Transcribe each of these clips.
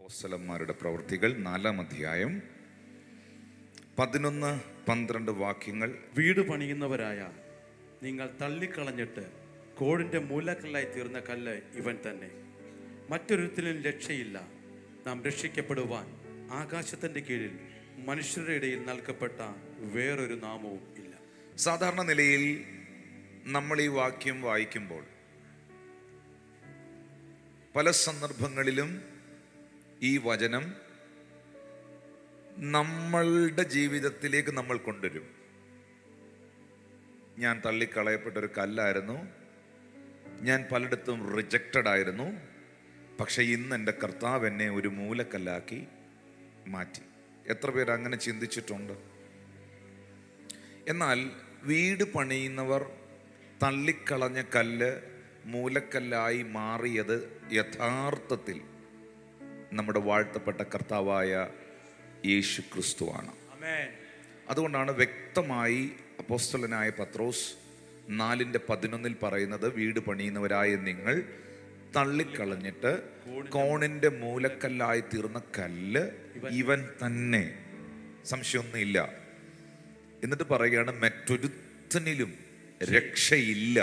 അപ്പോസ്തലന്മാരുടെ പ്രവൃത്തികൾ 4-ാം അധ്യായം 11-12 വാക്യങ്ങൾ. വീട് പണിയുന്നവരായ നിങ്ങൾ തള്ളിക്കളഞ്ഞിട്ട് കോടിന്റെ മൂലക്കല്ലായി തീർന്ന കല്ല് ഇവൻ തന്നെ. മറ്റൊരുത്തിലും രക്ഷയില്ല. നാം രക്ഷിക്കപ്പെടുവാൻ ആകാശത്തിന്റെ കീഴിൽ മനുഷ്യരുടെ ഇടയിൽ നൽകപ്പെട്ട വേറൊരു നാമവും ഇല്ല. സാധാരണ നിലയിൽ നമ്മൾ ഈ വാക്യം വായിക്കുമ്പോൾ പല സന്ദർഭങ്ങളിലും ഈ വചനം നമ്മളുടെ ജീവിതത്തിലേക്ക് നമ്മൾ കൊണ്ടുവരും. ഞാൻ തള്ളിക്കളയപ്പെട്ട ഒരു കല്ലായിരുന്നു, ഞാൻ പലയിടത്തും റിജക്റ്റഡ് ആയിരുന്നു, പക്ഷെ ഇന്ന് എൻ്റെ കർത്താവ് എന്നെ ഒരു മൂലക്കല്ലാക്കി മാറ്റി. എത്ര പേര് അങ്ങനെ ചിന്തിച്ചിട്ടുണ്ട്? എന്നാൽ വീട് പണിയുന്നവർ തള്ളിക്കളഞ്ഞ കല്ല് മൂലക്കല്ലായി മാറിയത് യഥാർത്ഥത്തിൽ നമ്മുടെ വാഴ്ത്തപ്പെട്ട കർത്താവായ യേശു ക്രിസ്തുവാണ്. അതുകൊണ്ടാണ് വ്യക്തമായി അപ്പോസ്തലനായ പത്രോസ് 4:11 പറയുന്നത്, വീട് പണിയുന്നവരായ നിങ്ങൾ തള്ളിക്കളഞ്ഞിട്ട് കോണിന്റെ മൂലക്കല്ലായി തീർന്ന കല്ല് ഇവൻ തന്നെ, സംശയമൊന്നുമില്ല. എന്നിട്ട് പറയുകയാണ്, മറ്റൊരുത്തനിലും രക്ഷയില്ല.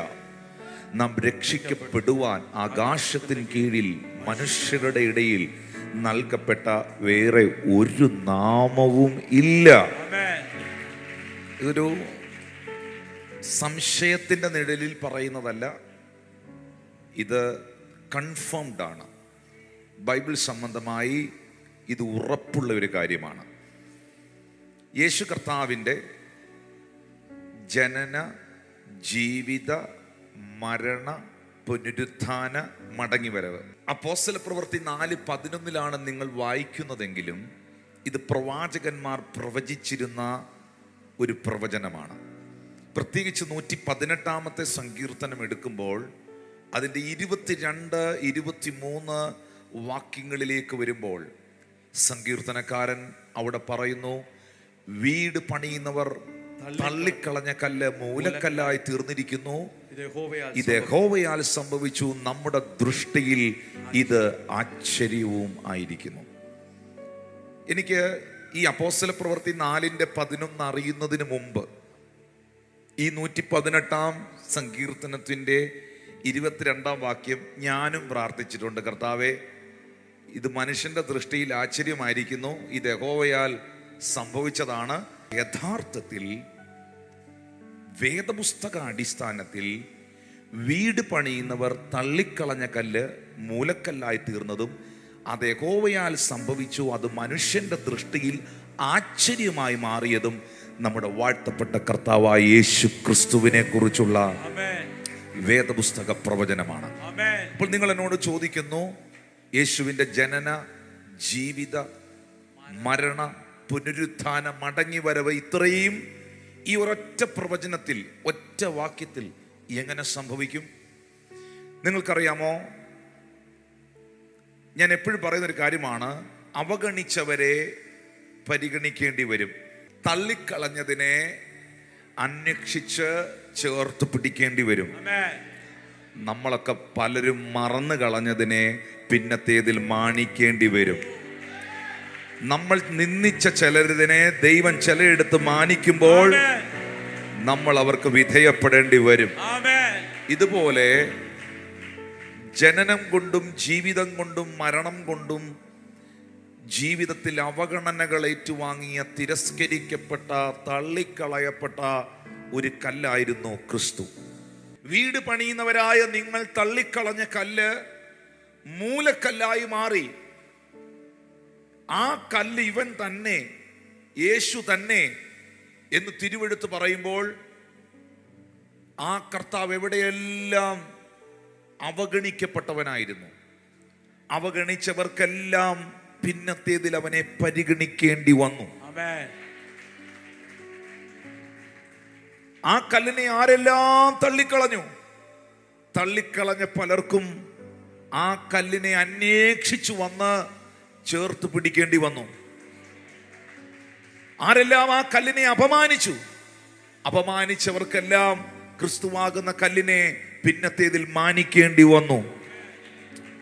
നാം രക്ഷിക്കപ്പെടുവാൻ ആകാശത്തിന് കീഴിൽ മനുഷ്യരുടെ ഇടയിൽ നൽകപ്പെട്ട വേറെ ഒരു നാമവും ഇല്ല. ഇതൊരു സംശയത്തിന്റെ നിഴലിൽ പറയുന്നതല്ല, ഇത് കൺഫേംഡ് ആണ്. ബൈബിൾ സംബന്ധമായി ഇത് ഉറപ്പുള്ള ഒരു കാര്യമാണ്. യേശു കർത്താവിൻ്റെ ജനന, ജീവിത, മരണ, പുനരുത്ഥാന, മടങ്ങിവരവ് അപ്പോസ്തല പ്രവൃത്തി 4:11 നിങ്ങൾ വായിക്കുന്നതെങ്കിലും ഇത് പ്രവാചകന്മാർ പ്രവചിച്ചിരുന്ന ഒരു പ്രവചനമാണ്. പ്രത്യേകിച്ച് 118-ാമത്തെ സങ്കീർത്തനം എടുക്കുമ്പോൾ അതിൻ്റെ 22, 23 വാക്യങ്ങളിലേക്ക് വരുമ്പോൾ സങ്കീർത്തനക്കാരൻ അവിടെ പറയുന്നു, വീട് പണിയുന്നവർ തള്ളിക്കളഞ്ഞ കല്ല് മൂലക്കല്ലായി തീർന്നിരിക്കുന്നു. ഇത് യഹോവയാൽ സംഭവിച്ചു, നമ്മുടെ ദൃഷ്ടിയിൽ ഇത് ആശ്ചര്യവും ആയിരിക്കുന്നു. എനിക്ക് ഈ അപ്പോസ്തല പ്രവൃത്തി 4:11 അറിയുന്നതിന് മുമ്പ് ഈ 118-ാം സങ്കീർത്തനത്തിൻ്റെ 22-ാം വാക്യം ഞാനും പ്രാർത്ഥിച്ചിട്ടുണ്ട്. കർത്താവേ, ഇത് മനുഷ്യന്റെ ദൃഷ്ടിയിൽ ആശ്ചര്യമായിരിക്കുന്നു, ഇത് യഹോവയാൽ സംഭവിച്ചതാണ്. യഥാർത്ഥത്തിൽ വേദപുസ്തക അടിസ്ഥാനത്തിൽ വീട് പണിയുന്നവർ തള്ളിക്കളഞ്ഞ കല്ല് മൂലക്കല്ലായി തീർന്നതും അത് യഹോവയാൽ സംഭവിച്ചു, അത് മനുഷ്യന്റെ ദൃഷ്ടിയിൽ ആശ്ചര്യമായി മാറിയതും നമ്മുടെ വാഴ്ത്തപ്പെട്ട കർത്താവായ യേശു ക്രിസ്തുവിനെ കുറിച്ചുള്ള വേദപുസ്തക പ്രവചനമാണ്. അപ്പോൾ നിങ്ങൾ എന്നോട് ചോദിക്കുന്നു, യേശുവിൻ്റെ ജനന, ജീവിത, മരണ, പുനരുത്ഥാന, മടങ്ങിവരവ് ഇത്രയും ഈ ഒരൊറ്റ പ്രവചനത്തിൽ, ഒറ്റ വാക്യത്തിൽ എങ്ങനെ സംഭവിക്കും? നിങ്ങൾക്കറിയാമോ, ഞാൻ എപ്പോഴും പറയുന്നൊരു കാര്യമാണ്, അവഗണിച്ചവരെ പരിഗണിക്കേണ്ടി വരും, തള്ളിക്കളഞ്ഞതിനെ അന്വേഷിച്ച് ചേർത്ത് പിടിക്കേണ്ടി വരും. നമ്മളൊക്കെ പലരും മറന്നു കളഞ്ഞതിനെ പിന്നത്തേതിൽ മാനിക്കേണ്ടി വരും. നമ്മൾ നിന്ദിച്ച ചിലരിതിനെ ദൈവം ചിലരെടുത്ത് മാനിക്കുമ്പോൾ നമ്മൾ അവർക്ക് വിധേയപ്പെടേണ്ടി വരും. ഇതുപോലെ ജനനം കൊണ്ടും ജീവിതം കൊണ്ടും മരണം കൊണ്ടും ജീവിതത്തിൽ അവഗണനകൾ ഏറ്റുവാങ്ങിയ, തിരസ്കരിക്കപ്പെട്ട, തള്ളിക്കളയപ്പെട്ട ഒരു കല്ലായിരുന്നു ക്രിസ്തു. വീട് പണിയുന്നവരായ നിങ്ങൾ തള്ളിക്കളഞ്ഞ കല്ല് മൂലക്കല്ലായി മാറി. ആ കല്ല് ഇവൻ തന്നെ, യേശു തന്നെ എന്ന് തിരുവെടുത്ത് പറയുമ്പോൾ ആ കർത്താവ് എവിടെയെല്ലാം അവഗണിക്കപ്പെട്ടവനായിരുന്നു, അവഗണിച്ചവർക്കെല്ലാം പിന്നത്തേതിൽ അവനെ പരിഗണിക്കേണ്ടി വന്നു. ആ കല്ലിനെ ആരെല്ലാം തള്ളിക്കളഞ്ഞു? തള്ളിക്കളഞ്ഞ പലർക്കും ആ കല്ലിനെ അന്വേഷിച്ചു വന്ന് ചേർത്ത് പിടിക്കേണ്ടി വന്നു. ആരെല്ലാം ആ കല്ലിനെ അപമാനിച്ചു, അപമാനിച്ചവർക്കെല്ലാം ക്രിസ്തുവാകുന്ന കല്ലിനെ പിന്നത്തേതിൽ മാനിക്കേണ്ടി വന്നു.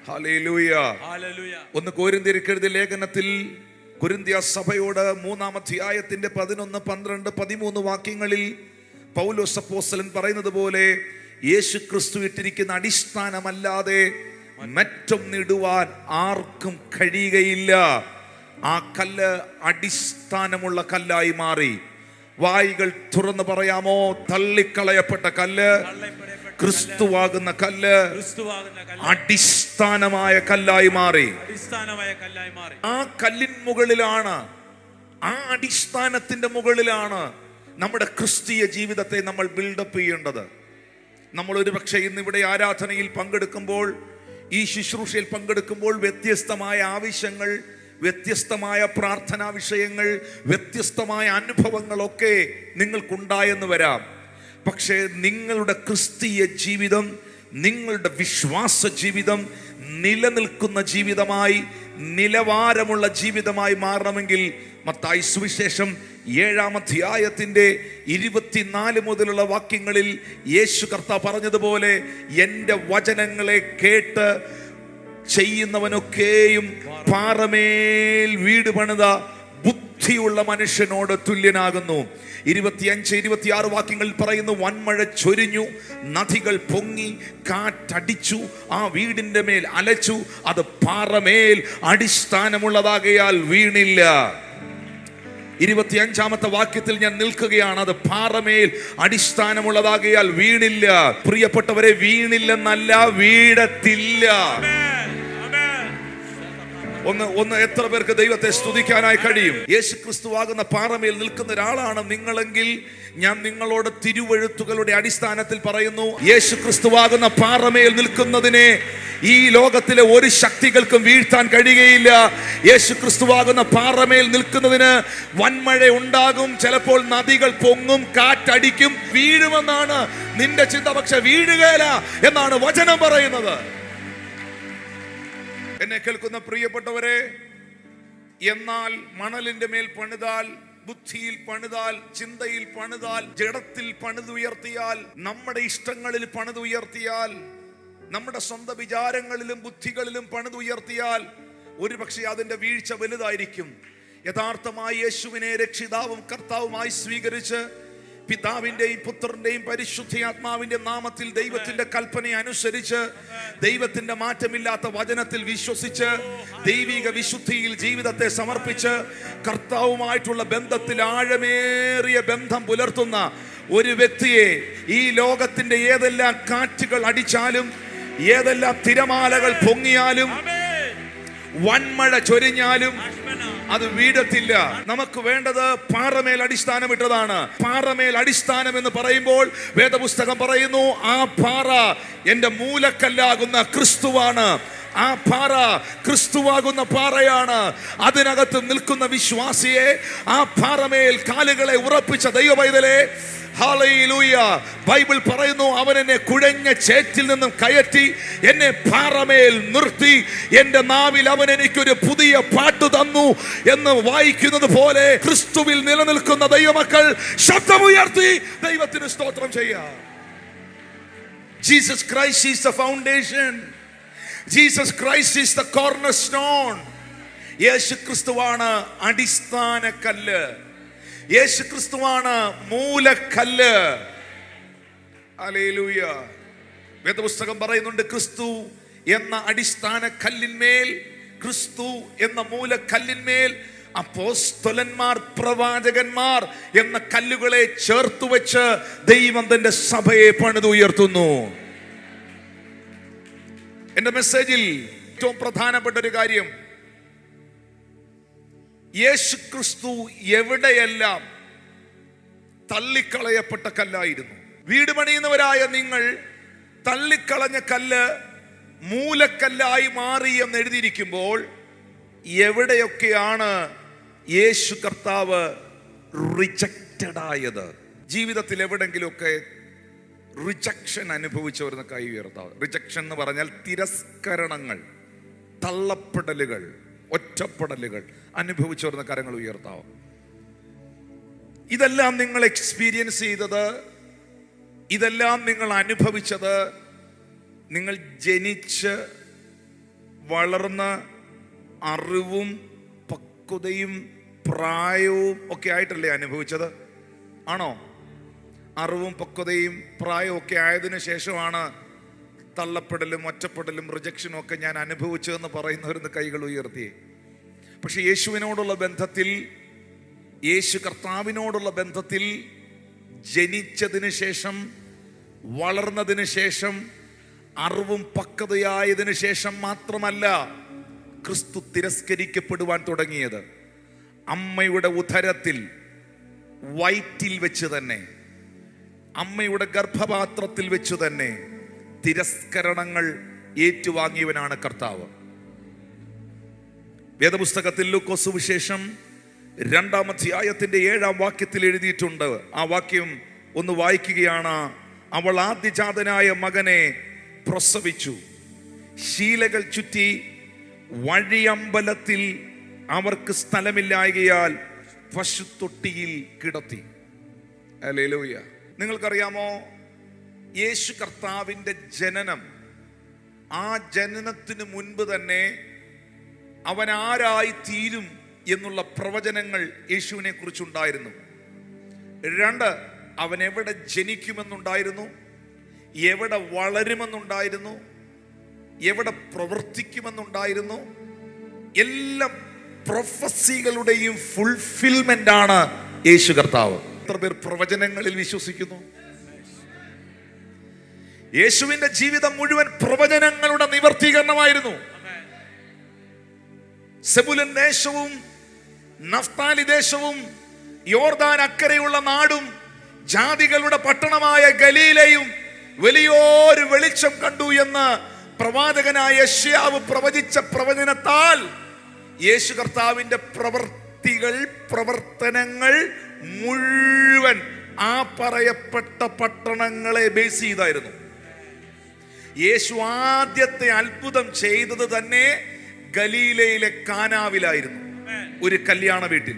ഹല്ലേലൂയ. ഹല്ലേലൂയ. ഒന്ന് കൊരിന്ത്യർക്ക് എഴുതിയ ലേഖനത്തിൽ കൊരിന്ത്യ സഭയോട് 3-ാം അധ്യായത്തിന്റെ 11, 12, 13 വാക്യങ്ങളിൽ പൗലോസ് അപ്പോസ്തലൻ പറയുന്നത് പോലെ യേശു ക്രിസ്തു ഇട്ടിരിക്കുന്ന അടിസ്ഥാനമല്ലാതെ മറ്റൊന്നിടുവാൻ ആർക്കും കഴിയുകയില്ല. ആ കല്ല് അടിസ്ഥാനമുള്ള കല്ലായി മാറി. വായികൾ തുറന്ന് പറയാമോ? തള്ളിക്കളയപ്പെട്ട കല്ല്, ക്രിസ്തുവാകുന്ന കല്ല് അടിസ്ഥാനമായ കല്ലായി മാറി. ആ കല്ലിൻ മുകളിലാണ്, ആ അടിസ്ഥാനത്തിന്റെ മുകളിലാണ് നമ്മുടെ ക്രിസ്തീയ ജീവിതത്തെ നമ്മൾ ബിൽഡപ്പ് ചെയ്യേണ്ടത്. നമ്മൾ ഒരുപക്ഷെ ഇന്നിവിടെ ആരാധനയിൽ പങ്കെടുക്കുമ്പോൾ, ഈ ശുശ്രൂഷയിൽ പങ്കെടുക്കുമ്പോൾ വ്യത്യസ്തമായ ആവശ്യങ്ങൾ, വ്യത്യസ്തമായ പ്രാർത്ഥനാ വിഷയങ്ങൾ, വ്യത്യസ്തമായ അനുഭവങ്ങളൊക്കെ നിങ്ങൾക്കുണ്ടായെന്ന് വരാം. പക്ഷേ നിങ്ങളുടെ ക്രിസ്തീയ ജീവിതം, നിങ്ങളുടെ വിശ്വാസ ജീവിതം നിലനിൽക്കുന്ന ജീവിതമായി, നിലവാരമുള്ള ജീവിതമായി മാറണമെങ്കിൽ മത്തായി സുവിശേഷം 7-ാം അധ്യായത്തിന്റെ 24 മുതലുള്ള വാക്യങ്ങളിൽ യേശു കർത്താവ് പറഞ്ഞതുപോലെ, എൻ്റെ വചനങ്ങളെ കേട്ട് ചെയ്യുന്നവനൊക്കെയും പാറമേൽ വീട് പണിത ബുദ്ധിയുള്ള മനുഷ്യനോട് തുല്യനാകുന്നു. 25, 26 വാക്യങ്ങളിൽ പറയുന്നു, വൻമഴ ചൊരിഞ്ഞു, നദികൾ പൊങ്ങി, കാറ്റടിച്ചു, ആ വീടിന്റെ മേൽ അലച്ചു, അത് പാറമേൽ അടിസ്ഥാനമുള്ളതാകയാൽ വീണില്ല. 25-ാമത്തെ വാക്യത്തിൽ ഞാൻ നിൽക്കുകയാണ്, അത് പാറമേൽ അടിസ്ഥാനമുള്ളതാകയാൽ വീണില്ല. പ്രിയപ്പെട്ടവരെ, വീണില്ലെന്നല്ല, വീഴത്തില്ല. ഒന്ന് എത്ര പേർക്ക് ദൈവത്തെ സ്തുതിക്കാനായി കഴിയും? യേശു ക്രിസ്തുവാകുന്ന പാറമേൽ നിൽക്കുന്ന ഒരാളാണ് നിങ്ങളെങ്കിൽ ഞാൻ നിങ്ങളോട് തിരുവെഴുത്തുകളുടെ അടിസ്ഥാനത്തിൽ പറയുന്നു, യേശു ക്രിസ്തുവാകുന്ന പാറമേൽ നിൽക്കുന്നതിനെ ഈ ലോകത്തിലെ ഒരു ശക്തികൾക്കും വീഴ്ത്താൻ കഴിയുകയില്ല. യേശു ക്രിസ്തുവാകുന്ന പാറമേൽ നിൽക്കുന്നതിന് വൻമഴ ഉണ്ടാകും, ചിലപ്പോൾ നദികൾ പൊങ്ങും, കാറ്റടിക്കും, വീഴുമെന്നാണ് നിന്റെ ചിന്ത. പക്ഷെ വീഴുകയില്ല എന്നാണ് വചനം പറയുന്നത്. എന്നെ കേൾക്കുന്ന പ്രിയപ്പെട്ടവരെ, എന്നാൽ മണലിന്റെ മേൽ പണിതാൽ, ബുദ്ധിയിൽ പണിതാൽ, ചിന്തയിൽ പണിതാൽ, ജഡത്തിൽ പണിതുയർത്തിയാൽ, നമ്മുടെ ഇഷ്ടങ്ങളിൽ പണിതുയർത്തിയാൽ, നമ്മുടെ സ്വന്തം വിചാരങ്ങളിലും ബുദ്ധികളിലും പണിതുയർത്തിയാൽ ഒരുപക്ഷെ അതിന്റെ വീഴ്ച വലുതായിരിക്കും. യഥാർത്ഥമായി യേശുവിനെ രക്ഷിതാവും കർത്താവുമായി സ്വീകരിച്ച് പിതാവിന്റെയും പുത്രന്റെയും പരിശുദ്ധാത്മാവിന്റെ നാമത്തിൽ ദൈവത്തിന്റെ കൽപ്പന അനുസരിച്ച്, ദൈവത്തിന്റെ മാറ്റമില്ലാത്ത വചനത്തിൽ വിശ്വസിച്ച്, ദൈവിക വിശുദ്ധിയിൽ ജീവിതത്തെ സമർപ്പിച്ച്, കർത്താവുമായിട്ടുള്ള ബന്ധത്തിൽ ആഴമേറിയ ബന്ധം പുലർത്തുന്ന ഒരു വ്യക്തിയെ ഈ ലോകത്തിന്റെ ഏതെല്ലാം കാറ്റുകൾ അടിച്ചാലും, ഏതെല്ലാം തിരമാലകൾ പൊങ്ങിയാലും, വൻമഴ ചൊരിഞ്ഞാലും അത് വീഴത്തില്ല. നമുക്ക് വേണ്ടത് പാറമേൽ അടിസ്ഥാനമിട്ടതാണ്. പാറമേൽ അടിസ്ഥാനം എന്ന് പറയുമ്പോൾ വേദപുസ്തകം പറയുന്നു, ആ പാറ എൻ്റെ മൂലക്കല്ലാകുന്ന ക്രിസ്തുവാണ്. ആ പാറ ക്രിസ്തുവാകുന്ന പാറയാണ്. അതിനകത്ത് നിൽക്കുന്ന വിശ്വാസിയെ, ആ പാറമേൽ കാലുകളെ ഉറപ്പിച്ച ദൈവപൈതലേ, ഹല്ലേലൂയ. ബൈബിൾ പറയുന്നു, അവൻ എന്നെ കുഴഞ്ഞ ചേറ്റിൽ നിന്നും കയറ്റി എന്നെ പാറമേൽ നിർത്തി, എൻ്റെ നാവിൽ അവൻ എനിക്കൊരു പുതിയ പാട്ട് തന്നു എന്ന് വായിക്കുന്നത് പോലെ ക്രിസ്തുവിൽ നിലനിൽക്കുന്ന ദൈവമക്കൾ ശബ്ദമുയർത്തി ദൈവത്തിന് സ്തോത്രം ചെയ്യാം. Jesus Christ is the foundation. Jesus Christ is the cornerstone. യേശു ക്രിസ്തുവാണ് അടിസ്ഥാന കല്ല്. യേശു ക്രിസ്തുവാണ് മൂലക്കല്ല്. ഹല്ലേലൂയ. വേദപുസ്തകം പറയുന്നുണ്ട്, ക്രിസ്തു എന്ന അടിസ്ഥാന കല്ലിന്മേൽ, ക്രിസ്തു എന്ന മൂലക്കല്ലിന്മേൽ അപ്പോസ്തലന്മാർ, പ്രവാചകന്മാർ എന്ന കല്ലുകളെ ചേർത്തു വെച്ച് ദൈവം തന്റെ സഭയെ പണിതുയർത്തുന്നു. എന്റെ മെസ്സേജിൽ ഏറ്റവും പ്രധാനപ്പെട്ട ഒരു കാര്യം, യേശു ക്രിസ്തു എവിടെയെല്ലാം തള്ളിക്കളയപ്പെട്ട കല്ലായിരുന്നു. വീട് പണിയുന്നവരായ നിങ്ങൾ തള്ളിക്കളഞ്ഞ കല്ല് മൂലക്കല്ലായി മാറി എന്ന് എഴുതിയിരിക്കുമ്പോൾ, എവിടെയൊക്കെയാണ് യേശു കർത്താവ് റിജക്റ്റഡ് ആയത്? ജീവിതത്തിൽ എവിടെങ്കിലുമൊക്കെ റിജക്ഷൻ അനുഭവിച്ചവരുന്ന കൈ ഉയർത്താവ്. റിജക്ഷൻ എന്ന് പറഞ്ഞാൽ തിരസ്കരണങ്ങൾ, തള്ളപ്പെടലുകൾ, ഒറ്റപ്പെടലുകൾ അനുഭവിച്ചവരുന്ന കരങ്ങൾ ഉയർത്താവും. ഇതെല്ലാം നിങ്ങൾ എക്സ്പീരിയൻസ് ചെയ്തത്, ഇതെല്ലാം നിങ്ങൾ അനുഭവിച്ചത്, നിങ്ങൾ ജനിച്ച് വളർന്ന അറിവും പക്വതയും പ്രായവും ഒക്കെ ആയിട്ടല്ലേ അനുഭവിച്ചത്? ആണോ? അറിവും പക്വതയും പ്രായവും ഒക്കെ ആയതിനു ശേഷമാണ് തള്ളപ്പെടലും ഒറ്റപ്പെടലും റിജക്ഷനും ഒക്കെ ഞാൻ അനുഭവിച്ചതെന്ന് പറയുന്നവരുന്ന് കൈകൾ ഉയർത്തി. പക്ഷെ യേശുവിനോടുള്ള ബന്ധത്തിൽ, യേശു കർത്താവിനോടുള്ള ബന്ധത്തിൽ ജനിച്ചതിന് ശേഷം, വളർന്നതിന് ശേഷം, അറിവും പക്വതയായതിനു ശേഷം മാത്രമല്ല ക്രിസ്തു തിരസ്കരിക്കപ്പെടുവാൻ തുടങ്ങിയത്. അമ്മയുടെ ഉദരത്തിൽ, വയറ്റിൽ വെച്ച് തന്നെ, അമ്മയുടെ ഗർഭപാത്രത്തിൽ വെച്ച് തന്നെ തിരസ്കരണങ്ങൾ ഏറ്റുവാങ്ങിയവനാണ് കർത്താവ്. വേദപുസ്തകത്തിൽ ലൂക്കോസ് സുവിശേഷം 2-ാം അധ്യായത്തിന്റെ 7-ാം വാക്യത്തിൽ എഴുതിയിട്ടുണ്ട്. ആ വാക്യം ഒന്ന് വായിക്കുകയാണ്. അവൾ ആദ്യജാതനായ മകനെ പ്രസവിച്ചു, ശീലകൾ ചുറ്റി വഴിയമ്പലത്തിൽ അവർക്ക് സ്ഥലമില്ലായകയാൽ പശുത്തൊട്ടിയിൽ കിടത്തി. ഹല്ലേലൂയ. നിങ്ങൾക്കറിയാമോ, യേശു കർത്താവിൻ്റെ ജനനം, ആ ജനനത്തിന് മുൻപ് തന്നെ അവൻ ആരായി തീരും എന്നുള്ള പ്രവചനങ്ങൾ യേശുവിനെ കുറിച്ചുണ്ടായിരുന്നു. 2, അവൻ എവിടെ ജനിക്കുമെന്നുണ്ടായിരുന്നു, എവിടെ വളരുമെന്നുണ്ടായിരുന്നു, എവിടെ പ്രവർത്തിക്കുമെന്നുണ്ടായിരുന്നു. എല്ലാ പ്രൊഫസികളുടെയും ഫുൾഫിൽമെന്റ് ആണ് യേശു കർത്താവ്. എത്ര പേർ പ്രവചനങ്ങളിൽ വിശ്വസിക്കുന്നു? യേശുവിന്റെ ജീവിതം മുഴുവൻ പ്രവചനങ്ങളുടെ നിവർത്തീകരണമായിരുന്നു. സെബുലൻ ദേശവും നഫ്താലി ദേശവും യോർദാൻ അക്കരെയുള്ള നാടും ജാതികളുടെ പട്ടണമായ ഗലീലയും വലിയൊരു വെളിച്ചം കണ്ടു എന്ന് പ്രവാചകനായ യെശയ്യാവ് പ്രവചിച്ച പ്രവചനത്താൽ യേശു കർത്താവിന്റെ പ്രവർത്തനങ്ങൾ മുഴുവൻ ആ പറയപ്പെട്ട പട്ടണങ്ങളെ ബേസ് ചെയ്തായിരുന്നു. യേശു ആദ്യത്തെ അത്ഭുതം ചെയ്തത് തന്നെ ഗലീലയിലെ കാനാവിലായിരുന്നു, ഒരു കല്യാണ വീട്ടിൽ.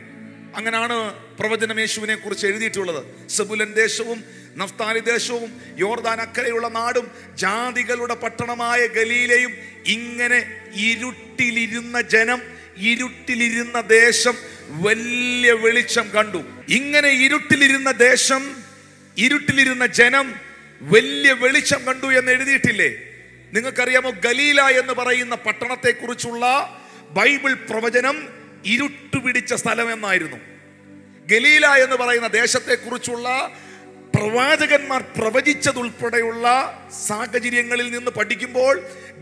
അങ്ങനെയാണ് പ്രവചനം യേശുവിനെ കുറിച്ച് എഴുതിയിട്ടുള്ളത്. സെബുലൻ ദേശവും നഫ്താലി ദേശവും യോർദാൻ അക്കരെയുള്ള നാടും ജാതികളുടെ പട്ടണമായ ഗലീലയും, ഇങ്ങനെ ഇരുട്ടിലിരുന്ന ജനം, ഇരുട്ടിലിരുന്ന ദേശം വലിയ വെളിച്ചം കണ്ടു. ഇങ്ങനെ ഇരുട്ടിലിരുന്ന ദേശം, ഇരുട്ടിലിരുന്ന ജനം വലിയ വെളിച്ചം കണ്ടു എന്ന് എഴുതിയിട്ടില്ലേ? നിങ്ങൾക്കറിയാമോ, ഗലീല എന്ന് പറയുന്ന പട്ടണത്തെ കുറിച്ചുള്ള ബൈബിൾ പ്രവചനം ഇരുട്ട് പിടിച്ച സ്ഥലം എന്നായിരുന്നു. ഗലീല എന്ന് പറയുന്ന ദേശത്തെ കുറിച്ചുള്ള പ്രവാചകന്മാർ പ്രവചിച്ചതുൾപ്പെടെയുള്ള സാഹചര്യങ്ങളിൽ നിന്ന് പഠിക്കുമ്പോൾ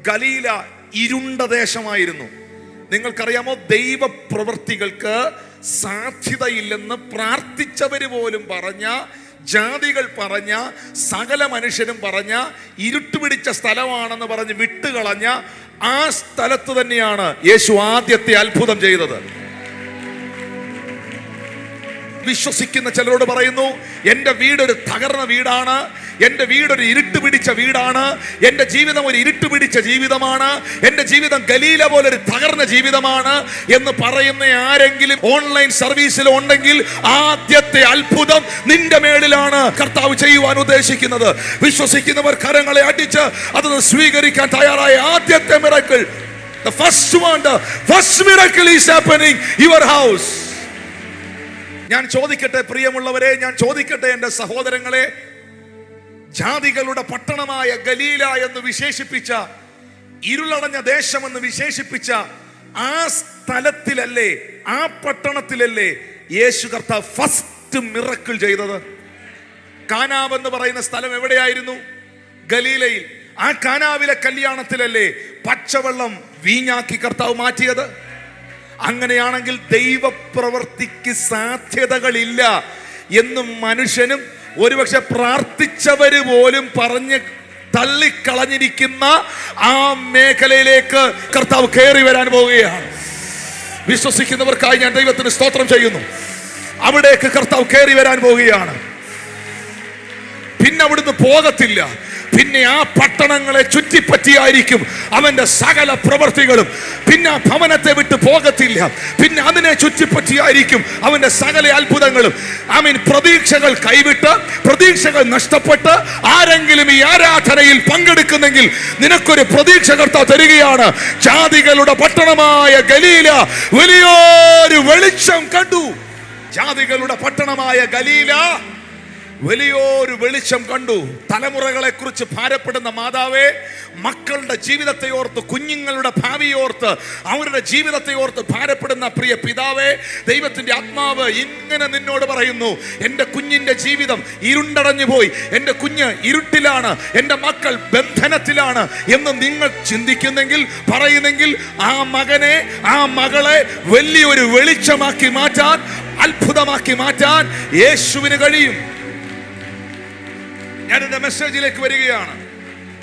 ഗലീല ഇരുണ്ട ദേശമായിരുന്നു. നിങ്ങൾക്കറിയാമോ, ദൈവപ്രവൃത്തികൾക്ക് സാധ്യതയില്ലെന്ന് പ്രാർത്ഥിച്ചവര് പോലും പറഞ്ഞ, ജാതികൾ പറഞ്ഞ, സകല മനുഷ്യരും പറഞ്ഞ ഇരുട്ടുപിടിച്ച സ്ഥലമാണെന്ന് പറഞ്ഞ് വിട്ടുകളഞ്ഞ ആ സ്ഥലത്ത് തന്നെയാണ് യേശു ആദ്യത്തെ അത്ഭുതം ചെയ്തത്. വിശ്വസിക്കുന്ന ചിലരോട് പറയുന്നു, എൻ്റെ വീടൊരു തകർന്ന വീടാണ്, എൻ്റെ വീടൊരു ഇരുട്ട് പിടിച്ച വീടാണ്, എൻ്റെ ജീവിതം ഒരു ഇരുട്ട് പിടിച്ച ജീവിതമാണ്, എൻ്റെ ജീവിതം ഗലീല പോലൊരു തകർന്ന ജീവിതമാണ് എന്ന് പറയുന്ന ആരെങ്കിലും ഓൺലൈൻ സർവീസിൽ ഉണ്ടെങ്കിൽ ആദ്യത്തെ അത്ഭുതം നിന്റെ മേളിലാണ് കർത്താവ് ചെയ്യുവാൻ ഉദ്ദേശിക്കുന്നത്. വിശ്വസിക്കുന്നവർ കരങ്ങളെ അടിച്ച് അത് സ്വീകരിക്കാൻ തയ്യാറായ ആദ്യത്തെ miracle, the first wonder, first miracle is happening your house. ഞാൻ ചോദിക്കട്ടെ പ്രിയമുള്ളവരെ, ഞാൻ ചോദിക്കട്ടെ എൻ്റെ സഹോദരങ്ങളെ, ജാതികളുടെ പട്ടണമായ ഗലീല എന്ന് വിശേഷിപ്പിച്ച, ഇരുളടഞ്ഞ ദേശമെന്ന് വിശേഷിപ്പിച്ച ആ സ്ഥലത്തിലല്ലേ, ആ പട്ടണത്തിലല്ലേ യേശു കർത്താവ് ഫസ്റ്റ് മിറക്കിൾ ചെയ്തത്? കാനാവ് എന്ന് പറയുന്ന സ്ഥലം എവിടെയായിരുന്നു? ഗലീലയിൽ. ആ കാനാവിലെ കല്യാണത്തിലല്ലേ പച്ചവെള്ളം വീഞ്ഞാക്കി കർത്താവ് മാറ്റിയത്? അങ്ങനെയാണെങ്കിൽ ദൈവപ്രവൃത്തിക്ക് സാധ്യതകളില്ല എന്നും മനുഷ്യനും ഒരുപക്ഷെ പ്രാർത്ഥിച്ചവര് പോലും പറഞ്ഞ് തള്ളിക്കളഞ്ഞിരിക്കുന്ന ആ മേഖലയിലേക്ക് കർത്താവ് കയറി വരാൻ പോവുകയാണ്. വിശ്വസിക്കുന്നവർക്കായി ഞാൻ ദൈവത്തിന് സ്തോത്രം ചെയ്യുന്നു. അവിടേക്ക് കർത്താവ് കയറി വരാൻ പോവുകയാണ്. പിന്നെ അവിടുന്ന് പോകത്തില്ല. പിന്നെ ആ പട്ടണങ്ങളെ ചുറ്റിപ്പറ്റിയായിരിക്കും അവന്റെ സകല പ്രവൃത്തികളും. പിന്നെ ആ ഭവനത്തെ വിട്ട് പോകത്തില്ല. പിന്നെ അതിനെ ചുറ്റിപ്പറ്റിയായിരിക്കും അവന്റെ സകല അത്ഭുതങ്ങളും. പ്രതീക്ഷകൾ കൈവിട്ട്, പ്രതീക്ഷകൾ നഷ്ടപ്പെട്ട് ആരെങ്കിലും ഈ ആരാധനയിൽ പങ്കെടുക്കുന്നെങ്കിൽ നിനക്കൊരു പ്രതീക്ഷ കർത്താവ് തരികയാണ്. ജാതികളുടെ പട്ടണമായ ഗലീല വലിയൊരു വെളിച്ചം കണ്ടു. ജാതികളുടെ പട്ടണമായ ഗലീല വലിയൊരു വെളിച്ചം കണ്ടു. തലമുറകളെ കുറിച്ച് ഭാരപ്പെടുന്ന മാതാവേ, മക്കളുടെ ജീവിതത്തെ ഓർത്ത്, കുഞ്ഞുങ്ങളുടെ ഭാവിയോർത്ത്, അവരുടെ ജീവിതത്തെ ഓർത്ത് ഭാരപ്പെടുന്ന പ്രിയ പിതാവേ, ദൈവത്തിന്റെ ആത്മാവ് ഇങ്ങനെ നിന്നോട് പറയുന്നു, എൻ്റെ കുഞ്ഞിൻ്റെ ജീവിതം ഇരുണ്ടടഞ്ഞു പോയി, എൻ്റെ കുഞ്ഞ് ഇരുട്ടിലാണ്, എൻ്റെ മക്കൾ ബന്ധനത്തിലാണ് എന്ന് നിങ്ങൾ ചിന്തിക്കുന്നെങ്കിൽ, പറയുന്നെങ്കിൽ, ആ മകനെ, ആ മകളെ വലിയൊരു വെളിച്ചമാക്കി മാറ്റാൻ, അത്ഭുതമാക്കി മാറ്റാൻ യേശുവിന് കഴിയും. ഞാൻ എന്റെ മെസ്സേജിലേക്ക് വരികയാണ്.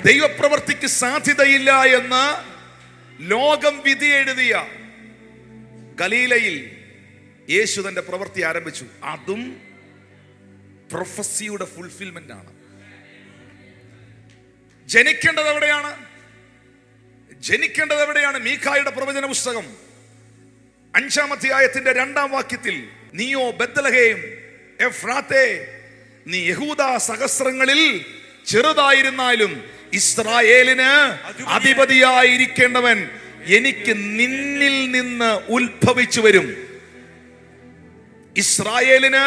ദൈവപ്രവൃത്തിക്ക് സാധ്യതയില്ല എന്ന് ലോകം വിധി എഴുതിയ ഗലീലയിൽ യേശു തന്റെ പ്രവൃത്തി ആരംഭിച്ചു. അതും പ്രൊഫസിയുടെ ഫുൾഫിൽമെന്റ് ആണ്. ജനിക്കേണ്ടത് എവിടെയാണ്? ജനിക്കേണ്ടത് എവിടെയാണ്? മീഖായുടെ പ്രവചന പുസ്തകം 5-ാം അധ്യായത്തിന്റെ 2-ാം വാക്യത്തിൽ, നീയോ ബത്ലഹേം എഫ്രാത്തേ, നീ യഹൂദ സഹസ്രങ്ങളിൽ ചെറുതായിരുന്നാലും ഇസ്രായേലിന് അധിപതിയായിരിക്കേണ്ടവൻ എനിക്ക് നിന്നിൽ നിന്ന് ഉത്ഭവിച്ചു വരും. ഇസ്രായേലിന്,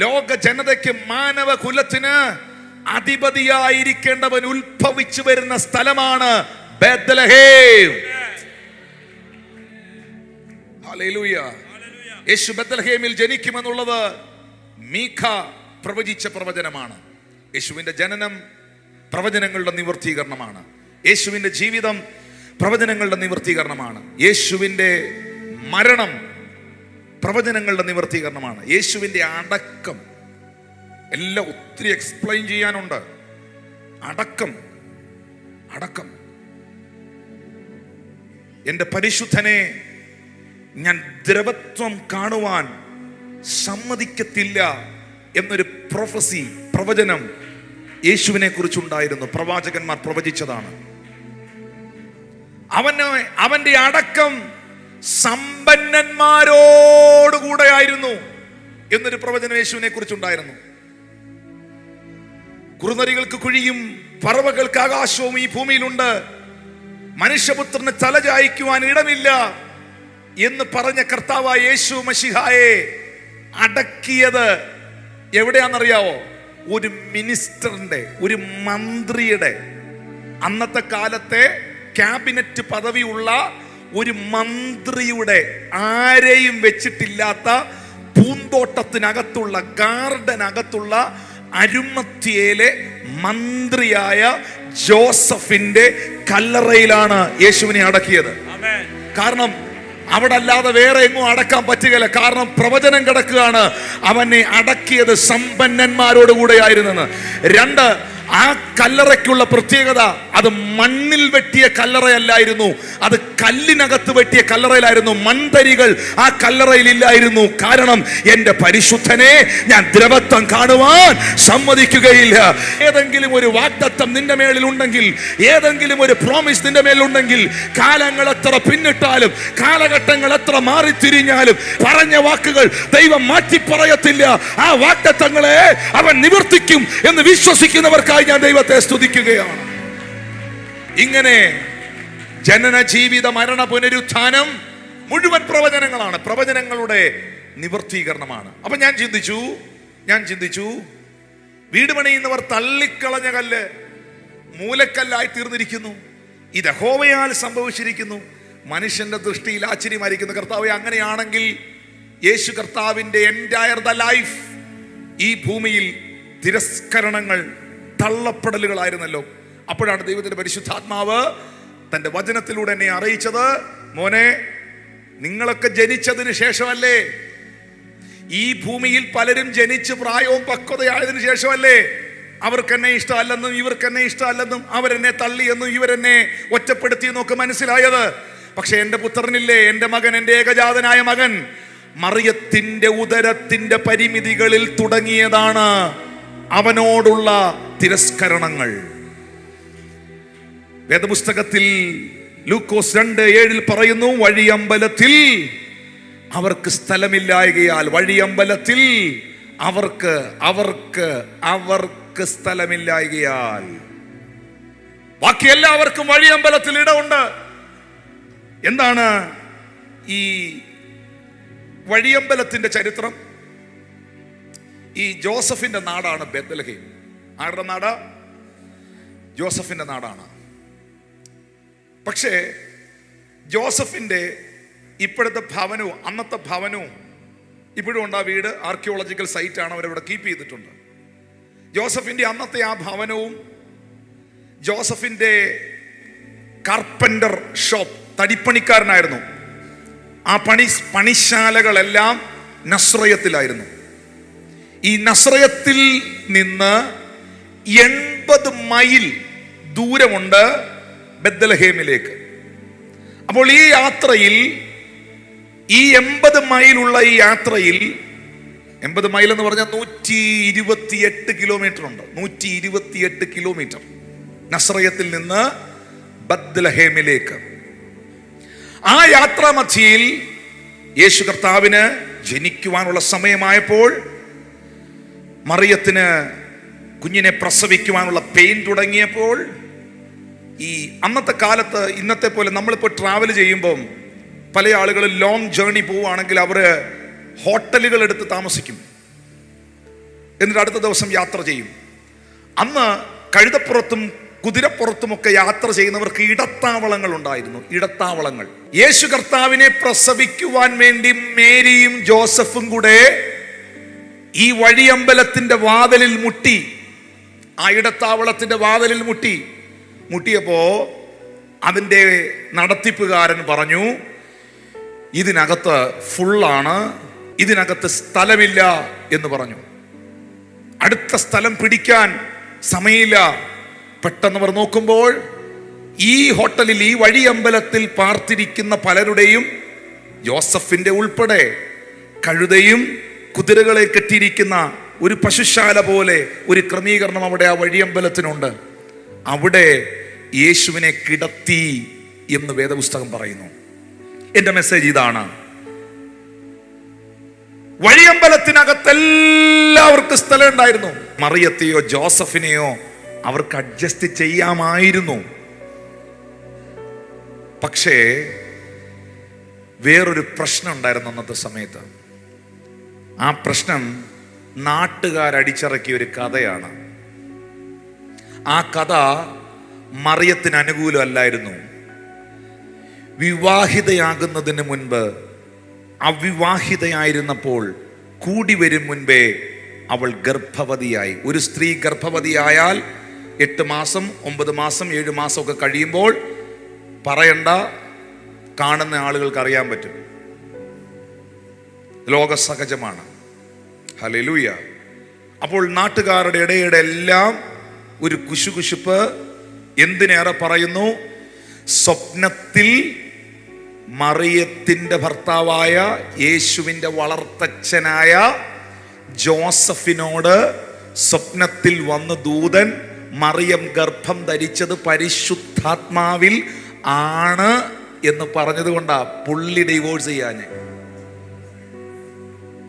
ലോക ജനതയ്ക്ക്, മാനവ കുലത്തിന് അധിപതിയായിരിക്കേണ്ടവൻ ഉത്ഭവിച്ചു വരുന്ന സ്ഥലമാണ് ബത്ലഹേം. ഹല്ലേലൂയ. യേശു ബത്ലഹേമിൽ ജനിക്കുമെന്നുള്ളത് മീഖ പ്രവചിച്ച പ്രവചനമാണ്. യേശുവിന്റെ ജനനം പ്രവചനങ്ങളുടെ നിവർത്തീകരണമാണ്. യേശുവിന്റെ ജീവിതം പ്രവചനങ്ങളുടെ നിവർത്തീകരണമാണ്. യേശുവിന്റെ മരണം പ്രവചനങ്ങളുടെ നിവർത്തീകരണമാണ്. യേശുവിന്റെ അടക്കം എല്ലാം ഒത്തിരി എക്സ്പ്ലെയിൻ ചെയ്യാനുണ്ട്. അടക്കം എൻ്റെ പരിശുദ്ധനെ ഞാൻ ദ്രവത്വം കാണുവാൻ സമ്മതിക്കത്തില്ല എന്നൊരു പ്രൊഫസി, പ്രവചനം യേശുവിനെ കുറിച്ചുണ്ടായിരുന്നു. പ്രവാചകന്മാർ പ്രവചിച്ചതാണ്. അവന്റെ അടക്കം സമ്പന്നന്മാരോടുകൂടെ ആയിരുന്നു എന്നൊരു പ്രവചനം യേശുവിനെ കുറിച്ചുണ്ടായിരുന്നു. കുറുനരികൾക്ക് കുഴിയും പറവകൾക്ക് ആകാശവും ഈ ഭൂമിയിലുണ്ട്, മനുഷ്യപുത്രന് തലചായ്ക്കുവാൻ ഇടമില്ല എന്ന് പറഞ്ഞ കർത്താവായ യേശു മശിഹായെ അടക്കിയത് എവിടെയാണെന്നറിയാവോ? ഒരു മിനിസ്റ്ററിന്റെ, ഒരു മന്ത്രിയുടെ, അന്നത്തെ കാലത്തെ ക്യാബിനറ്റ് പദവിയുള്ള ഒരു മന്ത്രിയുടെ, ആരെയും വെച്ചിട്ടില്ലാത്ത പൂന്തോട്ടത്തിനകത്തുള്ള, ഗാർഡനകത്തുള്ള അരുമത്യയിലെ മന്ത്രിയായ ജോസഫിന്റെ കല്ലറയിലാണ് യേശുവിനെ അടക്കിയത്. കാരണം അവിടെ അല്ലാതെ വേറെ എങ്ങും അടക്കാൻ പറ്റുകയില്ല. കാരണം പ്രവചനം കിടക്കുകയാണ്, അവനെ അടക്കിയത് സമ്പന്നന്മാരോടുകൂടെ ആയിരുന്നെന്ന്. 2, ആ കല്ലറയ്ക്കുള്ള പ്രത്യേകത, അത് മണ്ണിൽ വെട്ടിയ കല്ലറയല്ലായിരുന്നു, അത് കല്ലിനകത്ത് വെട്ടിയ കല്ലറയിലായിരുന്നു. മൺതരികൾ ആ കല്ലറയിൽ ഇല്ലായിരുന്നു. കാരണം എൻ്റെ പരിശുദ്ധനെ ഞാൻ ദ്രവത്വം കാണുവാൻ സമ്മതിക്കുകയില്ല. ഏതെങ്കിലും ഒരു വാഗ്ദത്തം നിന്റെ മേളിൽ ഉണ്ടെങ്കിൽ, ഏതെങ്കിലും ഒരു പ്രോമിസ് നിന്റെ മേലുണ്ടെങ്കിൽ, കാലങ്ങൾ എത്ര പിന്നിട്ടാലും, കാലഘട്ടങ്ങൾ എത്ര മാറിത്തിരിഞ്ഞാലും, പറഞ്ഞ വാക്കുകൾ ദൈവം മാറ്റി പറയത്തില്ല. ആ വാഗ്ദത്തങ്ങളെ അവൻ നിവർത്തിക്കും എന്ന് വിശ്വസിക്കുന്നവർക്കായി ഞാൻ ദൈവത്തെ സ്തുതിക്കുകയാണ്. ഇങ്ങനെ ജനന, ജീവിത, മരണ, പുനരുത്ഥാനം മുഴുവൻ പ്രവചനങ്ങളാണ്, പ്രവചനങ്ങളുടെ നിവർത്തീകരണമാണ്. അപ്പൊ ഞാൻ ചിന്തിച്ചു വീട് പണിയുന്നവർ തള്ളിക്കളഞ്ഞ കല്ല് മൂലക്കല്ലായി തീർന്നിരിക്കുന്നു. ഇത് യഹോവയാൽ സംഭവിച്ചിരിക്കുന്നു. മനുഷ്യന്റെ ദൃഷ്ടിയിൽ ആശ്ചര്യമായിരിക്കുന്നു. കർത്താവേ, അങ്ങനെയാണെങ്കിൽ യേശു കർത്താവിന്റെ എൻറ്റയർ ദ ലൈഫ് ഈ ഭൂമിയിൽ തിരസ്കരണങ്ങൾ, തള്ളപ്പെടലുകളായിരുന്നല്ലോ. അപ്പോഴാണ് ദൈവത്തിന്റെ പരിശുദ്ധാത്മാവ് തന്റെ വചനത്തിലൂടെ എന്നെ അറിയിച്ചത്, മോനെ, നിങ്ങളൊക്കെ ജനിച്ചതിന് ശേഷമല്ലേ, ഈ ഭൂമിയിൽ പലരും ജനിച്ച് പ്രായവും പക്വതയായതിനു ശേഷമല്ലേ അവർക്ക് എന്നെ ഇഷ്ടമല്ലെന്നും ഇവർക്ക് എന്നെ ഇഷ്ടമല്ലെന്നും അവരെന്നെ തള്ളിയെന്നും ഇവരെന്നെ ഒറ്റപ്പെടുത്തിയെന്നും ഒക്കെ മനസ്സിലായത്. പക്ഷെ എൻ്റെ പുത്രനില്ലേ, എൻ്റെ മകൻ, എൻ്റെ ഏകജാതനായ മകൻ മറിയത്തിന്റെ ഉദരത്തിന്റെ പരിമിതികളിൽ തുടങ്ങിയതാണ് അവനോടുള്ള തിരസ്കരണങ്ങൾ. വേദപുസ്തകത്തിൽ ലൂക്കോസ് 2:7 പറയുന്നു, വഴിയമ്പലത്തിൽ അവർക്ക് സ്ഥലമില്ലായകയാൽ, വഴിയമ്പലത്തിൽ അവർക്ക് സ്ഥലമില്ലായകയാൽ. ബാക്കി എല്ലാവർക്കും വഴിയമ്പലത്തിൽ ഇടമുണ്ട്. എന്താണ് ഈ വഴിയമ്പലത്തിന്റെ ചരിത്രം? ഈ ജോസഫിന്റെ നാടാണ് ബേത്ലഹേം. ആരുടെ നാടാ? ജോസഫിന്റെ നാടാണ്. പക്ഷേ ജോസഫിന്റെ ഇപ്പോഴത്തെ ഭവനവും അന്നത്തെ ഭവനവും ഇപ്പോഴും ഉണ്ട്. ആ വീട് ആർക്കിയോളജിക്കൽ സൈറ്റാണ്, അവരവിടെ കീപ്പ് ചെയ്തിട്ടുണ്ട്. ജോസഫിന്റെ അന്നത്തെ ആ ഭവനവും ജോസഫിന്റെ കാർപ്പൻ്റർ ഷോപ്പ്, തടിപ്പണിക്കാരനായിരുന്നു. ആ പണിശാലകളെല്ലാം നസ്രയത്തിലായിരുന്നു. ഈ നസ്രയത്തിൽ നിന്ന് 80 മൈൽ ദൂരമുണ്ട് ബേത്ലഹേമിലേക്ക്. അപ്പോൾ ഈ യാത്രയിൽ, ഈ 80 മൈലുള്ള ഈ യാത്രയിൽ, 80 മൈൽ എന്ന് പറഞ്ഞാൽ 128 കിലോമീറ്റർ ഉണ്ട്. 128 കിലോമീറ്റർ നസ്രയത്തിൽ നിന്ന് ബേത്ലഹേമിലേക്ക്. ആ യാത്രാമധ്യയിൽ യേശു കർത്താവിന് ജനിക്കുവാനുള്ള സമയമായപ്പോൾ മറിയത്തിന് കുഞ്ഞിനെ പ്രസവിക്കുവാനുള്ള പെയിൻ തുടങ്ങിയപ്പോൾ, ഈ അന്നത്തെ കാലത്ത് ഇന്നത്തെ പോലെ നമ്മളിപ്പോൾ ട്രാവൽ ചെയ്യുമ്പം പല ആളുകൾ ലോങ് ജേർണി പോവുകയാണെങ്കിൽ അവർ ഹോട്ടലുകൾ എടുത്ത് താമസിക്കും, എന്നിട്ട് അടുത്ത ദിവസം യാത്ര ചെയ്യും. അന്ന് കഴുതപ്പുറത്തും കുതിരപ്പുറത്തുമൊക്കെ യാത്ര ചെയ്യുന്നവർക്ക് ഇടത്താവളങ്ങൾ ഉണ്ടായിരുന്നു. ഇടത്താവളങ്ങൾ. യേശു കർത്താവിനെ പ്രസവിക്കുവാൻ വേണ്ടി മേരിയും ജോസഫും കൂടെ ഈ വഴിയമ്പലത്തിന്റെ വാതിലിൽ മുട്ടി. ആ ഇടത്താവളത്തിന്റെ വാതിലിൽ മുട്ടിയപ്പോ അതിൻ്റെ നടത്തിപ്പുകാരൻ പറഞ്ഞു, ഇതിനകത്ത് ഫുള്ളാണ്, ഇതിനകത്ത് സ്ഥലമില്ല എന്ന് പറഞ്ഞു. അടുത്ത സ്ഥലം പിടിക്കാൻ സമയമില്ല. പെട്ടെന്ന് അവർ നോക്കുമ്പോൾ ഈ ഹോട്ടലിൽ, ഈ വഴിയമ്പലത്തിൽ പാർത്തിരിക്കുന്ന പലരുടെയും, ജോസഫിന്റെ ഉൾപ്പെടെ, കഴുതയും കുതിരകളെ കെട്ടിയിരിക്കുന്ന ഒരു പശുശാല പോലെ ഒരു ക്രമീകരണം അവിടെ ആ വഴിയമ്പലത്തിനുണ്ട്. അവിടെ യേശുവിനെ കിടത്തി എന്ന് വേദപുസ്തകം പറയുന്നു. എന്റെ മെസ്സേജ് ഇതാണ്: വഴിയമ്പലത്തിനകത്ത് എല്ലാവർക്കും സ്ഥലം ഉണ്ടായിരുന്നു. മറിയത്തെയോ ജോസഫിനെയോ അവർക്ക് അഡ്ജസ്റ്റ് ചെയ്യാമായിരുന്നു. പക്ഷേ വേറൊരു പ്രശ്നം ഉണ്ടായിരുന്നു അന്നത്തെ സമയത്ത്. ആ പ്രശ്നം നാട്ടുകാരടിച്ചിറക്കിയ ഒരു കഥയാണ്. ആ കഥ മറിയത്തിന് അനുകൂലമല്ലായിരുന്നു. വിവാഹിതയാകുന്നതിന് മുൻപ്, അവിവാഹിതയായിരുന്നപ്പോൾ, കൂടി വരും മുൻപേ അവൾ ഗർഭവതിയായി. ഒരു സ്ത്രീ ഗർഭവതിയായാൽ 8 മാസം 9 മാസം 7 മാസം ഒക്കെ കഴിയുമ്പോൾ പറയണ്ട, കാണുന്ന ആളുകൾക്ക് അറിയാൻ പറ്റും. ലോകസഹജമാണ്. ഹല്ലേലൂയ. അപ്പോൾ നാട്ടുകാരുടെ ഇടയുടെ എല്ലാം ഒരു കുശുകുശുപ്പ്. എന്തിനേറെ പറയുന്നു, സ്വപ്നത്തിൽ മറിയത്തിന്റെ ഭർത്താവായ യേശുവിന്റെ വളർത്തച്ഛനായ ജോസഫിനോട് സ്വപ്നത്തിൽ വന്ന് ദൂതൻ, മറിയം ഗർഭം ധരിച്ചത് പരിശുദ്ധാത്മാവിൽ ആണ് എന്ന് പറഞ്ഞത് കൊണ്ടാ പുള്ളി ഡിവോഴ്സ് ചെയ്യാന്.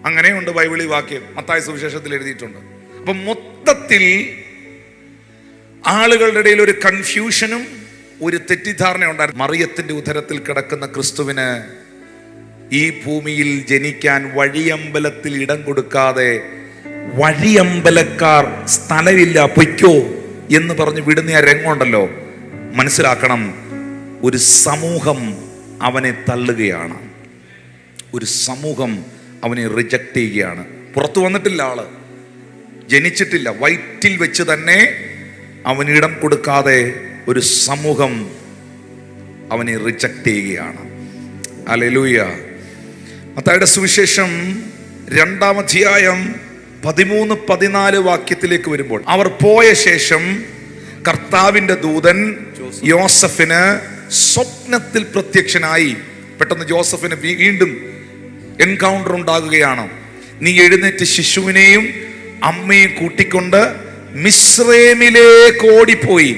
അങ്ങനെയുണ്ട് ബൈബിളിൽ വാക്യം, മത്തായി സുവിശേഷത്തിൽ എഴുതിയിട്ടുണ്ട്. അപ്പൊ മൊത്തത്തിൽ ആളുകളുടെ ഇടയിൽ ഒരു കൺഫ്യൂഷനും ഒരു തെറ്റിദ്ധാരണ ഉണ്ടായിരുന്നു. മറിയത്തിന്റെ ഉദരത്തിൽ കിടക്കുന്ന ക്രിസ്തുവിന് ഈ ഭൂമിയിൽ ജനിക്കാൻ വഴിയമ്പലത്തിൽ ഇടം കൊടുക്കാതെ, വഴിയമ്പലക്കാർ സ്ഥലമില്ല പൊയ്ക്കോ എന്ന് പറഞ്ഞ് വിടുന്ന ആ രംഗമുണ്ടല്ലോ, മനസ്സിലാക്കണം, ഒരു സമൂഹം അവനെ തള്ളുകയാണ്. ഒരു സമൂഹം അവനെ റിജക്റ്റ് ചെയ്യുകയാണ്. പുറത്തു വന്നിട്ടില്ല, ആള് ജനിച്ചിട്ടില്ല, വയറ്റിൽ വെച്ച് തന്നെ അവനിടം കൊടുക്കാതെ ഒരു സമൂഹം അവനെ റിജക്റ്റ് ചെയ്യുകയാണ്. ഹല്ലേലൂയ. മത്തായിയുടെ സുവിശേഷം 2-ാം അധ്യായം 13-14 വാക്യത്തിലേക്ക് വരുമ്പോൾ, അവർ പോയ ശേഷം കർത്താവിന്റെ ദൂതൻ യോസഫിന് സ്വപ്നത്തിൽ പ്രത്യക്ഷനായി. പെട്ടെന്ന് ജോസഫിന് വീണ്ടും എൻകൗണ്ടർ ഉണ്ടാകുകയാണ്. നീ എഴുന്നേറ്റ് ശിശുവിനെയും അമ്മയെ കൂട്ടിക്കൊണ്ട് മിസ്രൈമിലേക്ക് ഓടിപ്പോയി.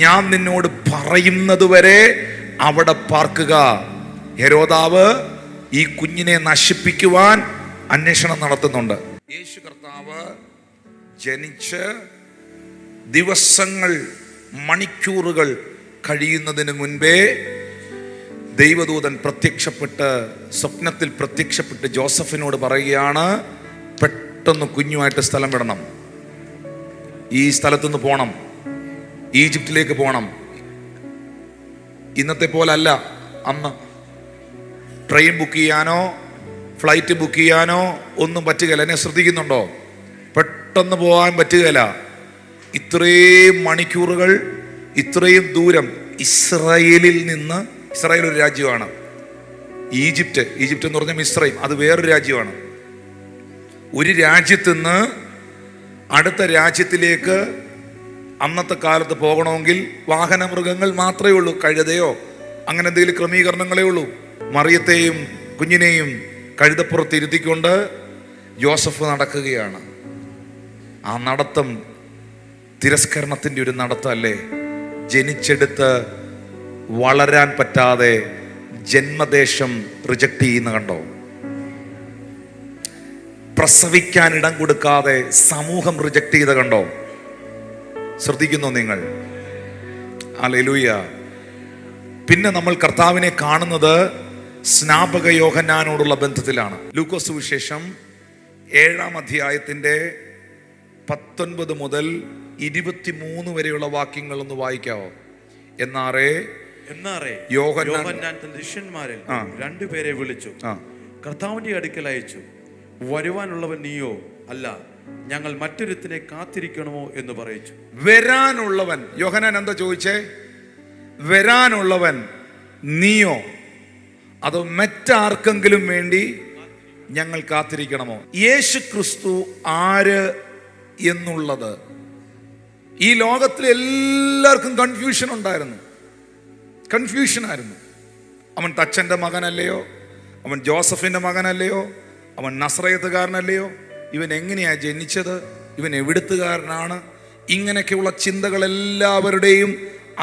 ഞാൻ നിന്നോട് പറയുന്നത് വരെ അവിടെ പാർക്കുക. ഹെരോദാവ് ഈ കുഞ്ഞിനെ നശിപ്പിക്കുവാൻ അന്വേഷണം നടത്തുന്നുണ്ട്. യേശു കർത്താവ് ജനിച്ച് ദിവസങ്ങൾ, മണിക്കൂറുകൾ കഴിയുന്നതിന് മുൻപേ ദൈവദൂതൻ സ്വപ്നത്തിൽ പ്രത്യക്ഷപ്പെട്ട് ജോസഫിനോട് പറയുകയാണ്, പെട്ടെന്ന് കുഞ്ഞുമായിട്ട് സ്ഥലം വിടണം, ഈ സ്ഥലത്തുനിന്ന് പോണം, ഈജിപ്തിലേക്ക് പോണം. ഇന്നത്തെ പോലല്ല, അന്ന് ട്രെയിൻ ബുക്ക് ചെയ്യാനോ ഫ്ലൈറ്റ് ബുക്ക് ചെയ്യാനോ ഒന്നും പറ്റുകയില്ല. എന്നെ ശ്രദ്ധിക്കുന്നുണ്ടോ? പെട്ടെന്ന് പോകാൻ പറ്റുകയില്ല. ഇത്രയും മണിക്കൂറുകൾ, ഇത്രയും ദൂരം ഇസ്രായേലിൽ നിന്ന്, ഇസ്രായേൽ ഒരു രാജ്യമാണ്, ഈജിപ്റ്റ് എന്ന് പറഞ്ഞാൽ മിസ്രൈം അത് വേറൊരു രാജ്യമാണ്. ഒരു രാജ്യത്ത് നിന്ന് അടുത്ത രാജ്യത്തിലേക്ക് അന്നത്തെ കാലത്ത് പോകണമെങ്കിൽ വാഹന മൃഗങ്ങൾ മാത്രമേ ഉള്ളൂ, കഴുതയോ അങ്ങനെ എന്തെങ്കിലും ക്രമീകരണങ്ങളേ ഉള്ളൂ. മറിയത്തെയും കുഞ്ഞിനെയും കഴുതപ്പുറത്ത് ഇരുത്തിക്കൊണ്ട് യോസഫ് നടക്കുകയാണ്. ആ നടത്തം തിരസ്കരണത്തിൻ്റെ ഒരു നടത്തമല്ലേ? ജനിച്ചെടുത്ത് വളരാൻ പറ്റാതെ ജന്മദേശം റിജക്റ്റ് ചെയ്യുന്ന കണ്ടോ? പ്രസവിക്കാൻ ഇടം കൊടുക്കാതെ സമൂഹം റിജക്റ്റ് ചെയ്ത കണ്ടോ? ശ്രദ്ധിക്കുന്നു നിങ്ങൾ? ഹല്ലേലൂയ. പിന്നെ നമ്മൾ കർത്താവിനെ കാണുന്നത് സ്നാപക യോഹന്നാനോടുള്ള ബന്ധത്തിലാണ്. ലൂക്കോസ് സുവിശേഷം 7-ാം അധ്യായത്തിന്റെ 19 മുതൽ 23 വരെയുള്ള വാക്യങ്ങൾ ഒന്ന് വായിക്കാവോ? എന്നാറേ യോഹന്നാൻ തന്റെ ശിഷ്യന്മാരിൽ 2 പേരെ വിളിച്ചു, കർത്താവിന്റെ അടുക്കൽ അയച്ചു. വരുവാനുള്ളവൻ നീയോ? അല്ല, ഞങ്ങൾ മറ്റൊരുത്തിനെ കാത്തിരിക്കണമോ എന്ന് പറയിച്ചു. വരാനുള്ളവൻ, യോഹന്നാൻ എന്താ ചോദിച്ചേ? വരാനുള്ളവൻ നീയോ, അതോ മറ്റാർക്കെങ്കിലും വേണ്ടി ഞങ്ങൾ കാത്തിരിക്കണമോ? യേശു ക്രിസ്തു ആര് എന്നുള്ളത് ഈ ലോകത്തിൽ എല്ലാവർക്കും കൺഫ്യൂഷനായിരുന്നു. അവൻ തച്ചൻ്റെ മകനല്ലയോ? അവൻ ജോസഫിൻ്റെ മകനല്ലയോ? അവൻ നസ്രയത്തുകാരനല്ലയോ? ഇവൻ എങ്ങനെയാ ജനിച്ചത്? ഇവൻ എവിടുത്തുകാരനാണ്? ഇങ്ങനെയൊക്കെയുള്ള ചിന്തകൾ എല്ലാവരുടെയും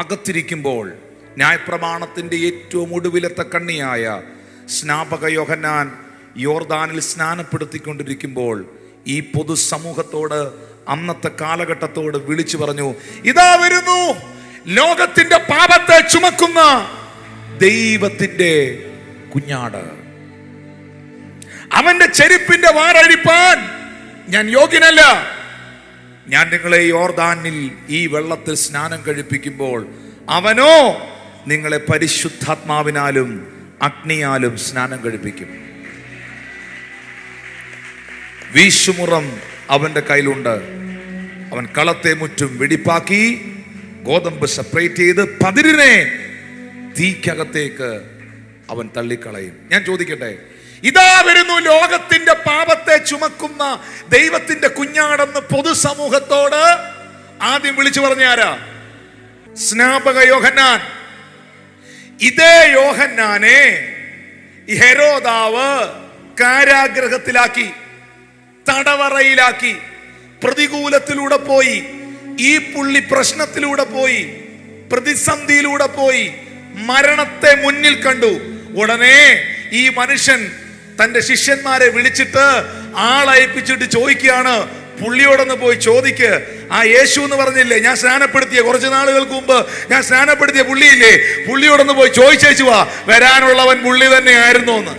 അകത്തിരിക്കുമ്പോൾ ന്യായപ്രമാണത്തിൻ്റെ ഏറ്റവും ഒടുവിലത്തെ കണ്ണിയായ സ്നാപക യോഹന്നാൻ യോർദാനിൽ സ്നാനപ്പെടുത്തിക്കൊണ്ടിരിക്കുമ്പോൾ ഈ പൊതുസമൂഹത്തോട്, അന്നത്തെ കാലഘട്ടത്തോട് വിളിച്ചു പറഞ്ഞു, ഇതാ വരുന്നു ലോകത്തിന്റെ പാപത്തെ ചുമക്കുന്ന ദൈവത്തിന്റെ കുഞ്ഞാട്. അവന്റെ ചെരുപ്പിന്റെ വാറഴിപ്പാൻ ഞാൻ യോഗ്യനല്ല. ഞാൻ നിങ്ങളെ യോർദാനിൽ ഈ വെള്ളത്തിൽ സ്നാനം കഴിപ്പിക്കുമ്പോൾ അവനോ നിങ്ങളെ പരിശുദ്ധാത്മാവിനാലും അഗ്നിയാലും സ്നാനം കഴിപ്പിക്കും. വീശുമുറം അവന്റെ കയ്യിലുണ്ട്. അവൻ കളത്തെ മുറ്റും വെടിപ്പാക്കി ഗോതമ്പ് സെപ്പറേറ്റ് ചെയ്ത് പതിരിനെ തീക്കകത്തേക്ക് അവൻ തള്ളിക്കളയും. ഞാൻ ചോദിക്കട്ടെ, ഇതാ വരുന്നു ലോകത്തിന്റെ പാപത്തെ ചുമക്കുന്ന ദൈവത്തിന്റെ കുഞ്ഞാടെന്ന് പൊതുസമൂഹത്തോട് ആദ്യം വിളിച്ചു പറഞ്ഞ ആരാ? സ്നാപക യോഹന്നാൻ. ഇതേ യോഹന്നാനെ ഹെരോദാവ് കാരാഗ്രഹത്തിലാക്കി, തടവറയിലാക്കി, പ്രതികൂലത്തിലൂടെ പോയി, ഈ പുള്ളി പ്രശ്നത്തിലൂടെ പോയി, പ്രതിസന്ധിയിലൂടെ പോയി, മരണത്തെ മുന്നിൽ കണ്ടു. ഉടനെ ഈ മനുഷ്യൻ തന്റെ ശിഷ്യന്മാരെ വിളിച്ചിട്ട് ആളയപ്പിച്ചിട്ട് ചോദിക്കുകയാണ്, പുള്ളിയോടൊന്ന് പോയി ചോദിക്ക്, ആ യേശു എന്ന് പറഞ്ഞില്ലേ, ഞാൻ സ്നാനപ്പെടുത്തിയ കുറച്ച് നാളുകൾക്ക് മുമ്പ് ഞാൻ സ്നാനപ്പെടുത്തിയ പുള്ളിയില്ലേ, പുള്ളിയോടൊന്ന് പോയി ചോദിച്ചേച്ചു വാ, വരാനുള്ളവൻ പുള്ളി തന്നെ ആയിരുന്നു എന്ന്.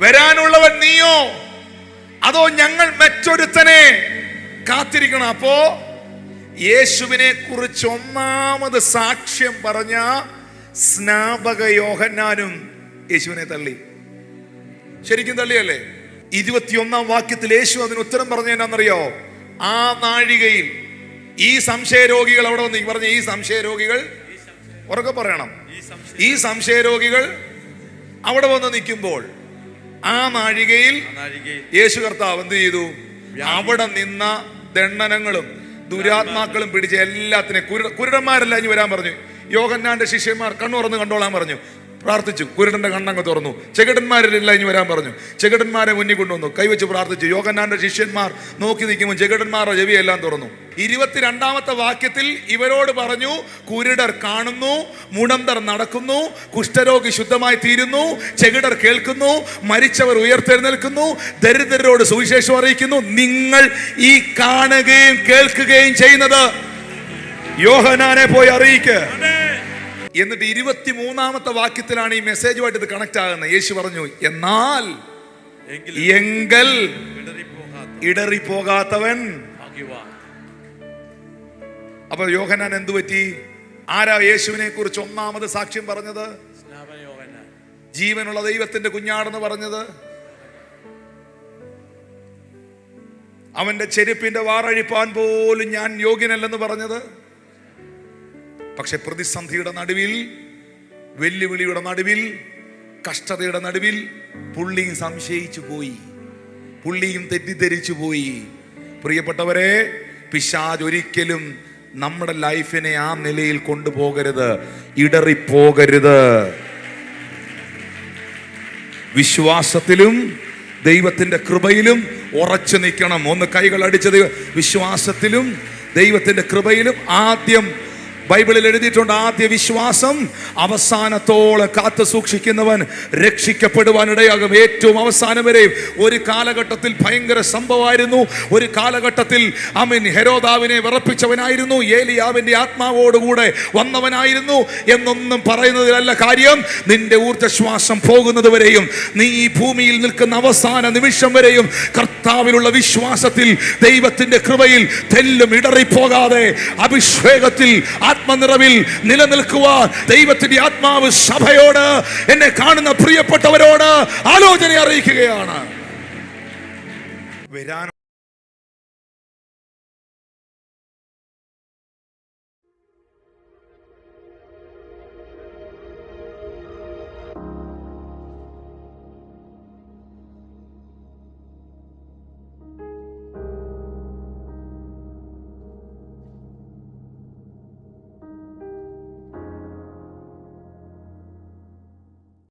വരാനുള്ളവൻ നീയോ, അതോ ഞങ്ങൾ മറ്റൊരുത്തനെ കാത്തിരിക്കണം? അപ്പോ യേശുവിനെ കുറിച്ച് ഒന്നാമത് സാക്ഷ്യം പറഞ്ഞ സ്നാപക യോഹന്നാനും യേശുവിനെ തള്ളി. ശരിക്കും തള്ളിയല്ലേ? 21-ാം വാക്യത്തിൽ യേശു അതിന് ഉത്തരം പറഞ്ഞു. എന്നാന്നറിയോ? ആ നാഴികയിൽ ഈ സംശയരോഗികൾ അവിടെ വന്ന് പറഞ്ഞ, ഈ സംശയരോഗികൾ ഉറക്കെ പറയണം, ഈ സംശയരോഗികൾ അവിടെ വന്ന് നിൽക്കുമ്പോൾ ആ നാഴികയിൽ യേശു കർത്താവ് എന്ത് ചെയ്തു? അവിടെ നിന്ന ദണ്ഡനങ്ങളും ദുരാത്മാക്കളും പിടിച്ച എല്ലാത്തിനെ, കുരുടന്മാരെല്ലാം ഇനി വരാൻ പറഞ്ഞു. യോഹന്നാന്റെ ശിഷ്യന്മാർ കണ്ണുറന്ന് കണ്ടോളാൻ പറഞ്ഞു. പ്രാർത്ഥിച്ചു. കുരുടന്റെ കണ്ണങ്ങ് തുറന്നു. ചെകിടന്മാരില്ല ഇനി വരാൻ പറഞ്ഞു. ചെകിടന്മാരെ മുന്നിൽ കൊണ്ടുവന്നു. കൈവച്ച് പ്രാർത്ഥിച്ചു. യോഹന്നാന്റെ ശിഷ്യന്മാർ നോക്കി നിൽക്കുമ്പോൾ ചെകിടന്മാരുടെ ചെവിയെല്ലാം തുറന്നു. 22-ാമത്തെ വാക്യത്തിൽ ഇവരോട് പറഞ്ഞു, കുരുടർ കാണുന്നു, മുടന്തർ നടക്കുന്നു, കുഷ്ഠരോഗി ശുദ്ധമായി തീരുന്നു, ചെകിടർ കേൾക്കുന്നു, മരിച്ചവർ ഉയർത്തെഴുന്നേൽക്കുന്നു, ദരിദ്രരോട് സുവിശേഷം അറിയിക്കുന്നു. നിങ്ങൾ ഈ കാണുകയും കേൾക്കുകയും ചെയ്യുന്നത് യോഹന്നാനെ പോയി അറിയിക്ക്. എന്നിട്ട് 23-ാമത്തെ വാക്യത്തിലാണ് ഈ മെസ്സേജുമായിട്ട് ഇത് കണക്ട് ആകുന്നത്. യേശു പറഞ്ഞു, എന്നാൽ എങ്കിൽ ഇടറിപ്പോകാത്തവൻ. അപ്പൊ യോഹന്നാൻ എന്തു പറ്റി? ആരാ യേശുവിനെ കുറിച്ച് ഒന്നാമത് സാക്ഷ്യം പറഞ്ഞത്? ജീവനുള്ള ദൈവത്തിന്റെ കുഞ്ഞാടെന്ന് പറഞ്ഞത്. അവന്റെ ചെരുപ്പിന്റെ വാറഴിപ്പാൻ പോലും ഞാൻ യോഗ്യനല്ലെന്ന് പറഞ്ഞത്. പക്ഷെ പ്രതിസന്ധിയുടെ നടുവിൽ, വെല്ലുവിളിയുടെ നടുവിൽ, കഷ്ടതയുടെ നടുവിൽ പുള്ളിയും സംശയിച്ചു പോയി, പുള്ളിയും തെറ്റിദ്ധരിച്ചു പോയി. പ്രിയപ്പെട്ടവരെ, പിശാച് ഒരിക്കലും നമ്മുടെ ലൈഫിനെ ആ നിലയിൽ കൊണ്ടുപോകരുത്, ഇടറിപ്പോകരുത്. വിശ്വാസത്തിലും ദൈവത്തിന്റെ കൃപയിലും ഉറച്ചു നിൽക്കണം. ഒന്ന് കൈകൾ അടിച്ചത്. വിശ്വാസത്തിലും ദൈവത്തിന്റെ കൃപയിലും. ആദ്യം ബൈബിളിൽ എഴുതിയിട്ടുണ്ട്, ആദ്യ വിശ്വാസം അവസാനത്തോളം കാത്തു സൂക്ഷിക്കുന്നവൻ രക്ഷിക്കപ്പെടുവാനിടയാകും. ഏറ്റവും അവസാനം വരെ. ഒരു കാലഘട്ടത്തിൽ ഭയങ്കര സംഭവമായിരുന്നു. ഒരു കാലഘട്ടത്തിൽ ഹെരോദാവിനെ വിറപ്പിച്ചവനായിരുന്നു, ഏലിയാവിന്റെ ആത്മാവോടുകൂടെ വന്നവനായിരുന്നു എന്നൊന്നും പറയുന്നതിലല്ല കാര്യം. നിന്റെ ഊർജ്ജശ്വാസം പോകുന്നത് വരെയും, നീ ഈ ഭൂമിയിൽ നിൽക്കുന്ന അവസാന നിമിഷം വരെയും കർത്താവിലുള്ള വിശ്വാസത്തിൽ, ദൈവത്തിന്റെ കൃപയിൽ തെല്ലും ഇടറിപ്പോകാതെ അഭിഷേകത്തിൽ, ആത്മനിറവിൽ നിലനിൽക്കുവാൻ ദൈവത്തിന്റെ ആത്മാവ് സഭയോട്, എന്നെ കാണുന്ന പ്രിയപ്പെട്ടവരോട് ആലോചന അറിയിക്കുകയാണ്.